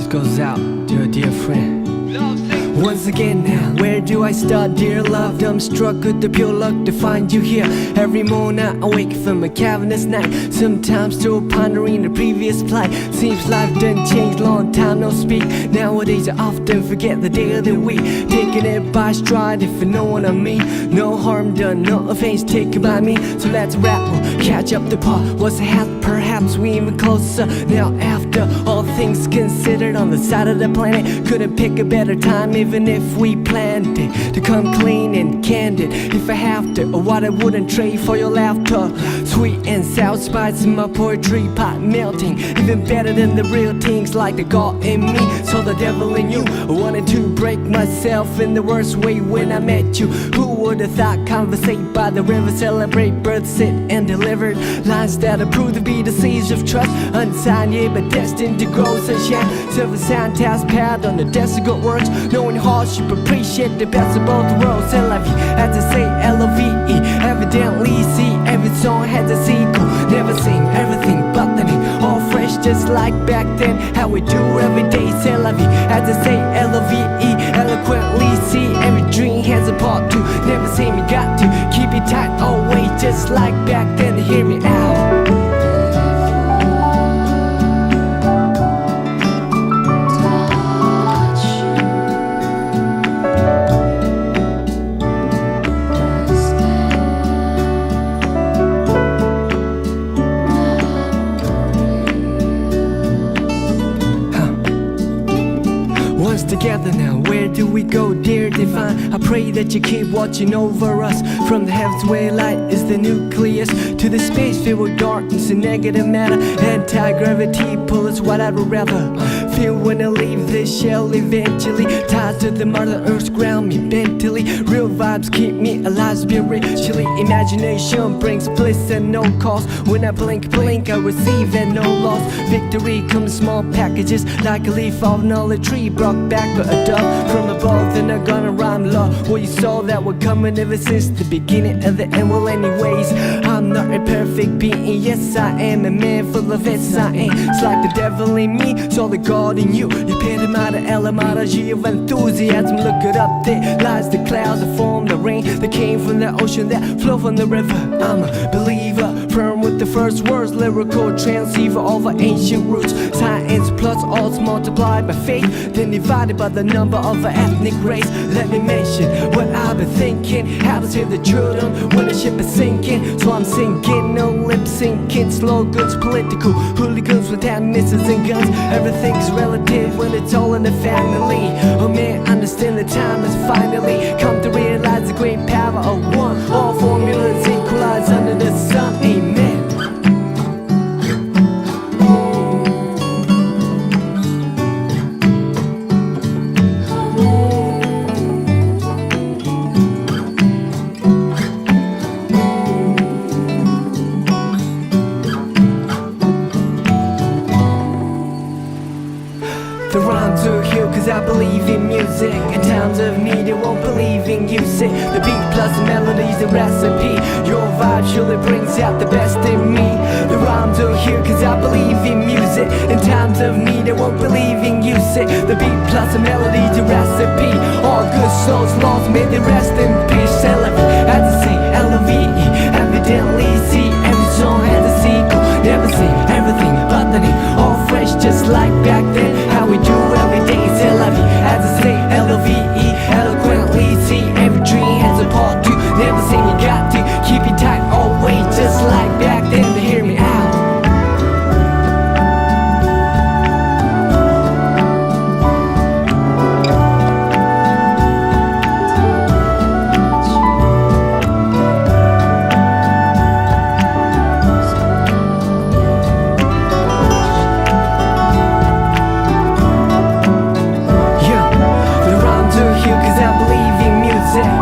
goes out to a dear friend. Once again now, where do I start, dear love? I'm struck with the pure luck to find you here. Every morning I wake from a cavernous night, sometimes still pondering the previous plight. Seems life done changed, long time no speak. Nowadays I often forget the day of the week, taking it by stride if you know what I mean. No harm done, no offense taken by me. So let's rap, we'll catch up the part. What's ahead, perhaps we even closer. Now after all things considered, on the side of the planet, couldn't pick a better time, even if we planned it to come clean and candid. If I have to, or what I wouldn't trade for your laughter. Sweet and sour spice in my poetry pot melting, even better than the real things like the God in me. So the devil in you, I wanted to break myself in the worst way when I met you. Who would have thought conversate by the river, celebrate birth, sit and delivered lines that are proved to be the seeds of trust, unsigned yet but destined to grow sunshine. Serve a sound task pad on the desk of good words, knowing hardship, appreciate the best of both worlds. C'est la vie, as I say, L-O-V-E. Evidently see every song has a sequel. Never seen everything but the name, all fresh just like back then. How we do every day, c'est la vie, as I say, L-O-V-E. Eloquently see every dream has a part two. Never seen me got to keep it tight always just like back then. Hear me out. Once together now, where do we go, dear divine? I pray that you keep watching over us, from the heavens where light is the nucleus, to the space filled with darkness and negative matter. Anti-gravity pull us what I would rather feel when I leave this shell eventually. Ties to the mother earth ground me mentally. Real vibes keep me alive spiritually. Imagination brings bliss at no cost. When I blink, I receive at no loss. Victory comes in small packages, like a leaf off an olive tree, brought back by a dove from above. Then I'm gonna rhyme love. Well, you saw that we're coming ever since the beginning of the end. Well, anyways, I'm not a perfect being. Yes, I am a man full of it. I ain't. It's like the devil in me, so the God in you. You epitome the etymology of enthusiasm. Look it up, there lies the clouds that form the rain that came from the ocean that flow from the river. I'm a believer, firm with the first words, lyrical transceiver over ancient roots. Science plus odds multiplied by faith, then divided by the number of an ethnic race. Let me mention what I've been thinking, how to say the truth when the ship is sinking. So I'm sinking, no lip syncing, slogans, political hooligans with hand missiles and guns. Everything's relative when it's all in the family. Oh man, understand the time has finally come to realize the great power of one. All formulas equalize under the sun, amen. The rhymes are here cause I believe in music. In times of need they won't believe in music. The beat plus the melody's the recipe. Your vibe surely brings out the best in me. The rhymes are here cause I believe in music. In times of need they won't believe in music. The beat plus the melody's the recipe. All good souls lost, may they rest in peace. As I say, L-O-V-E. Evidently see every song has a sequel. Never seen everything but the name, all fresh just like back then. How we do every day, c'est la vie, as I say, L-O-V-E. Eloquently see every dream has a part two. Never seen you got to keep it tight always just like back then. To hear me out.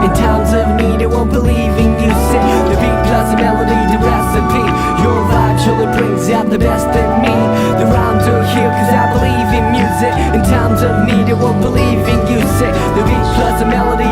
In times of need, they won't believe in music. The beat plus the melody, the recipe. Your vibe surely brings out the best in me. The rhymes are here cause I believe in music. In times of need, they won't believe in music. The beat plus the melody,